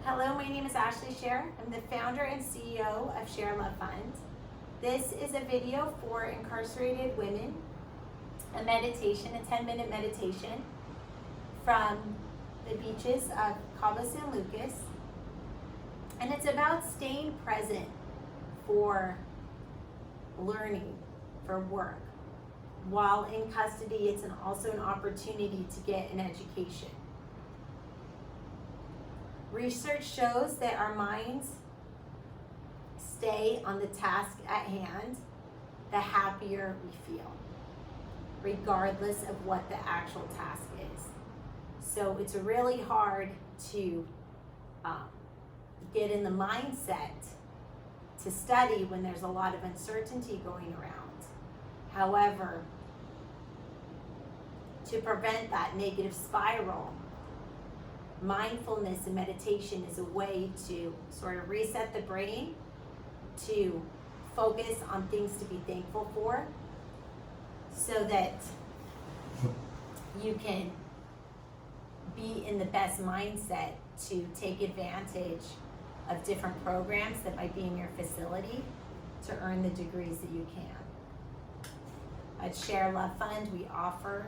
Hello, my name is Ashley Scher. I'm the founder and CEO of ShareLove.Fund. This is a video for incarcerated women, a meditation, a 10-minute meditation from the beaches of Cabo San Lucas. And it's about staying present for learning, for work. While in custody, it's also an opportunity to get an education. Research shows that our minds stay on the task at hand, the happier we feel, regardless of what the actual task is. So it's really hard to get in the mindset to study when there's a lot of uncertainty going around. However, to prevent that negative spiral, mindfulness and meditation is a way to sort of reset the brain, to focus on things to be thankful for, so that you can be in the best mindset to take advantage of different programs that might be in your facility to earn the degrees that you can. At ShareLove.Fund, we offer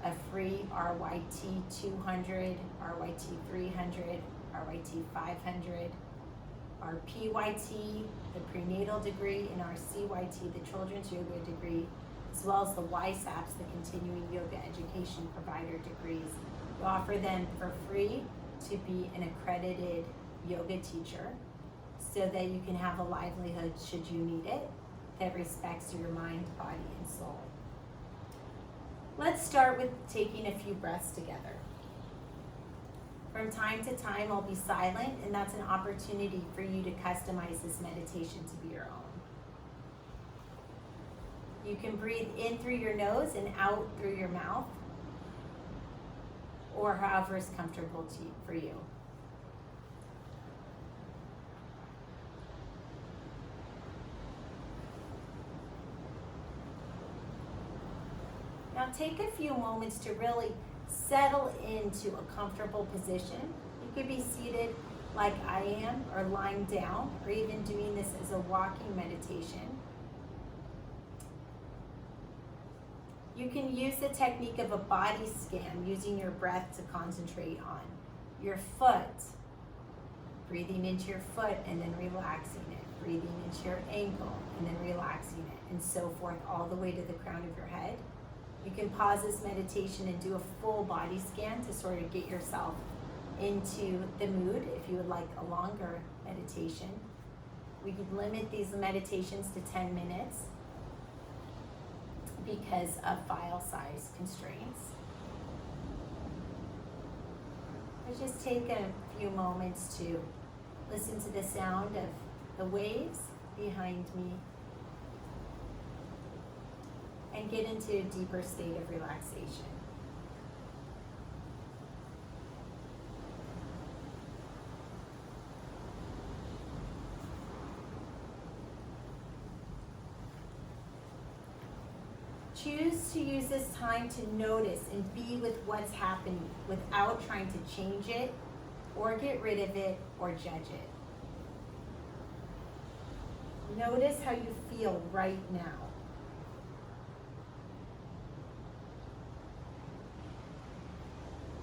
a free RYT 200, RYT 300, RYT 500, our PYT, the prenatal degree, and our CYT, the children's yoga degree, as well as the YSAPs, the continuing yoga education provider degrees. We offer them for free to be an accredited yoga teacher so that you can have a livelihood should you need it that respects your mind, body, and soul. Let's start with taking a few breaths together. From time to time, I'll be silent, and that's an opportunity for you to customize this meditation to be your own. You can breathe in through your nose and out through your mouth, or however is comfortable for you. Now take a few moments to really settle into a comfortable position. You could be seated like I am, or lying down, or even doing this as a walking meditation. You can use the technique of a body scan, using your breath to concentrate on your foot, breathing into your foot and then relaxing it, breathing into your ankle and then relaxing it, and so forth, all the way to the crown of your head. You can pause this meditation and do a full body scan to sort of get yourself into the mood if you would like a longer meditation. We could limit these meditations to 10 minutes because of file size constraints. Let's just take a few moments to listen to the sound of the waves behind me and get into a deeper state of relaxation. Choose to use this time to notice and be with what's happening without trying to change it or get rid of it or judge it. Notice how you feel right now.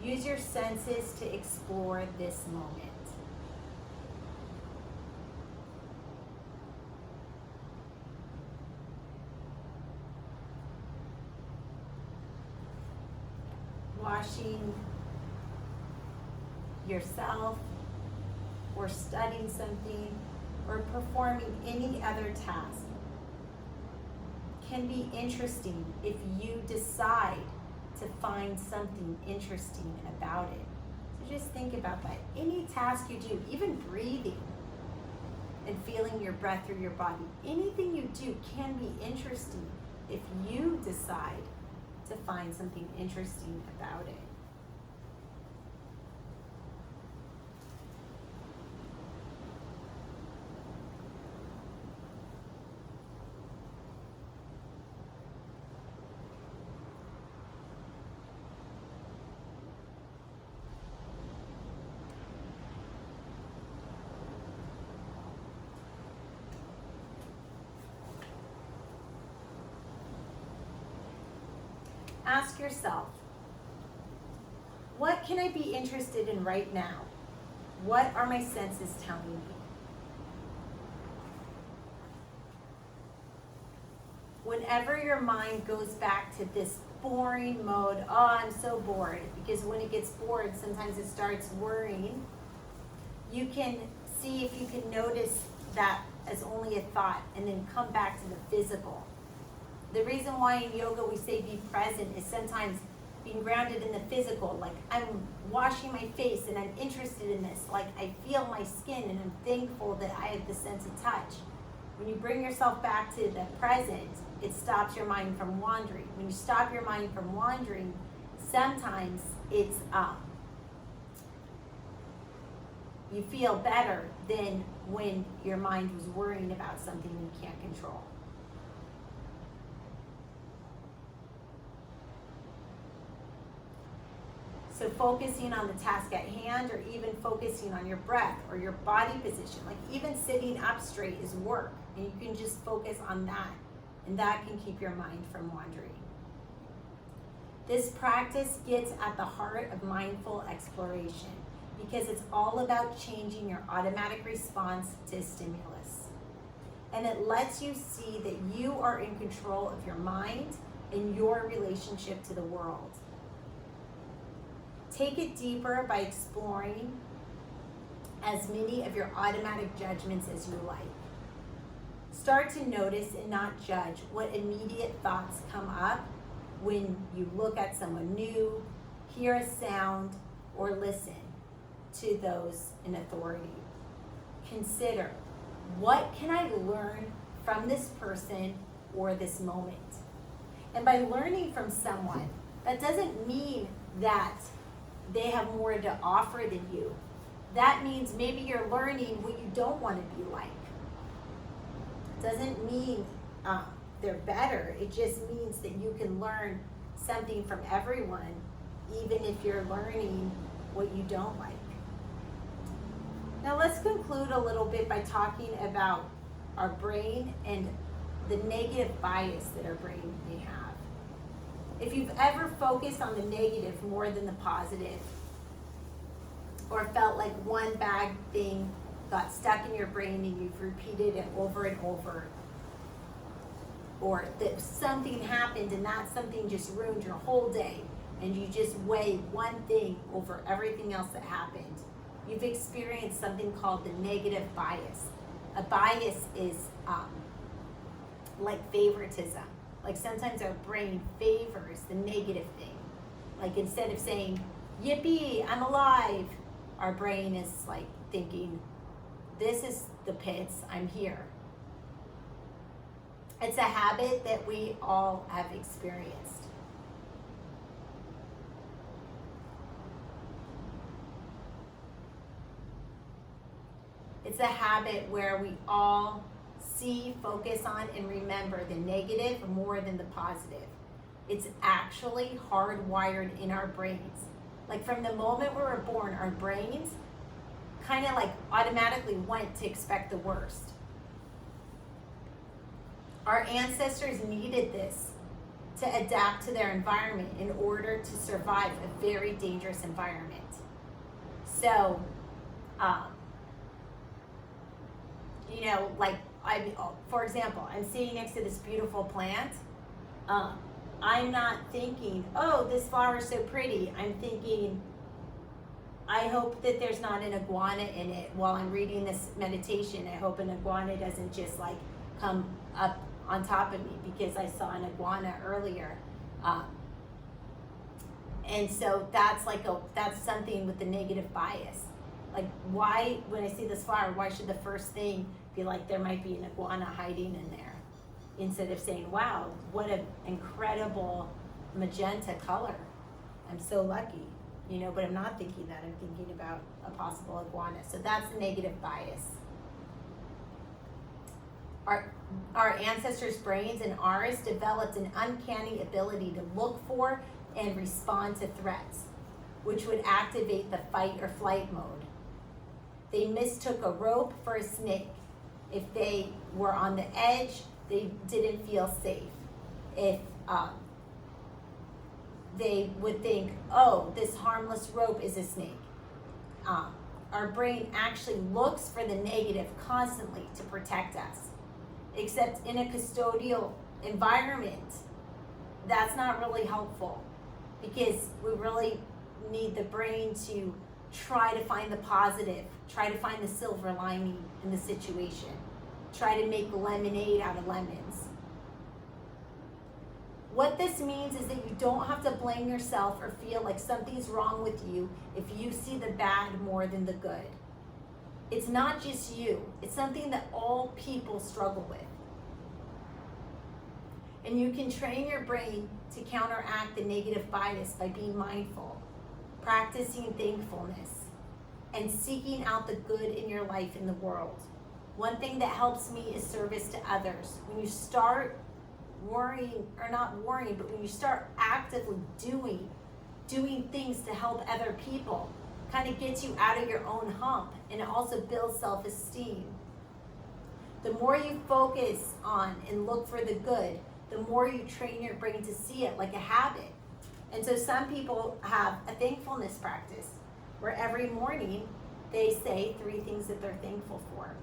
Use your senses to explore this moment. Washing yourself, or studying something, or performing any other task can be interesting if you decide to find something interesting about it. So just think about that. Any task you do, even breathing and feeling your breath through your body, anything you do can be interesting if you decide to find something interesting about it. ask yourself, what can I be interested in right now? What are my senses telling me? Whenever your mind goes back to this boring mode, oh, I'm so bored, because when it gets bored, sometimes it starts worrying. You can see if you can notice that as only a thought and then come back to the physical. The reason why in yoga we say be present is sometimes being grounded in the physical, like I'm washing my face and I'm interested in this, like I feel my skin and I'm thankful that I have the sense of touch. When you bring yourself back to the present, it stops your mind from wandering. When you stop your mind from wandering, sometimes it's you feel better than when your mind was worrying about something you can't control. So focusing on the task at hand, or even focusing on your breath or your body position, like even sitting up straight is work, and you can just focus on that, and that can keep your mind from wandering. This practice gets at the heart of mindful exploration because it's all about changing your automatic response to stimulus. And it lets you see that you are in control of your mind and your relationship to the world. Take it deeper by exploring as many of your automatic judgments as you like. Start to notice and not judge what immediate thoughts come up when you look at someone new, hear a sound, or listen to those in authority. Consider, what can I learn from this person or this moment? And by learning from someone, that doesn't mean that they have more to offer than you. That means maybe you're learning what you don't want to be like. Doesn't mean they're better. It just means that you can learn something from everyone, even if you're learning what you don't like. Now let's conclude a little bit by talking about our brain and the negative bias that our brain may have. If you've ever focused on the negative more than the positive, or felt like one bad thing got stuck in your brain and you've repeated it over and over, or that something happened and that something just ruined your whole day and you just weigh one thing over everything else that happened, you've experienced something called the negative bias. A bias is like favoritism. Like sometimes our brain favors the negative thing. Like instead of saying, yippee, I'm alive, our brain is like thinking, this is the pits, I'm here. It's a habit that we all have experienced. It's a habit where we all see, focus on, and remember the negative more than the positive. It's actually hardwired in our brains. Like from the moment we were born, our brains kind of like automatically went to expect the worst. Our ancestors needed this to adapt to their environment in order to survive a very dangerous environment. So, like for example, I'm sitting next to this beautiful plant. I'm not thinking, oh, this flower is so pretty. I'm thinking, I hope that there's not an iguana in it while I'm reading this meditation. I hope an iguana doesn't just like come up on top of me because I saw an iguana earlier. And so that's something with the negative bias. Like why, when I see this flower, why should the first thing be like there might be an iguana hiding in there? Instead of saying, wow, what an incredible magenta color. I'm so lucky, but I'm not thinking that. I'm thinking about a possible iguana. So that's the negative bias. Our ancestors' brains and ours developed an uncanny ability to look for and respond to threats, which would activate the fight or flight mode. They mistook a rope for a snake. If they were on the edge, they didn't feel safe. If they would think, oh, this harmless rope is a snake. Our brain actually looks for the negative constantly to protect us. Except in a custodial environment, that's not really helpful, because we really need the brain to try to find the positive, try to find the silver lining in the situation, try to make lemonade out of lemons. What this means is that you don't have to blame yourself or feel like something's wrong with you if you see the bad more than the good. It's not just you. It's something that all people struggle with. And you can train your brain to counteract the negative bias by being mindful, practicing thankfulness, and seeking out the good in your life in the world. One thing that helps me is service to others. When you start worrying, or not worrying, but when you start actively doing things to help other people, kind of gets you out of your own hump, and it also builds self-esteem. The more you focus on and look for the good, the more you train your brain to see it like a habit. And so some people have a thankfulness practice where every morning they say 3 things that they're thankful for.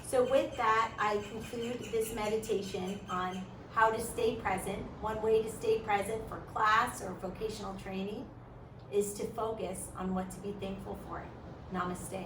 So with that, I conclude this meditation on how to stay present. One way to stay present for class or vocational training is to focus on what to be thankful for. Namaste.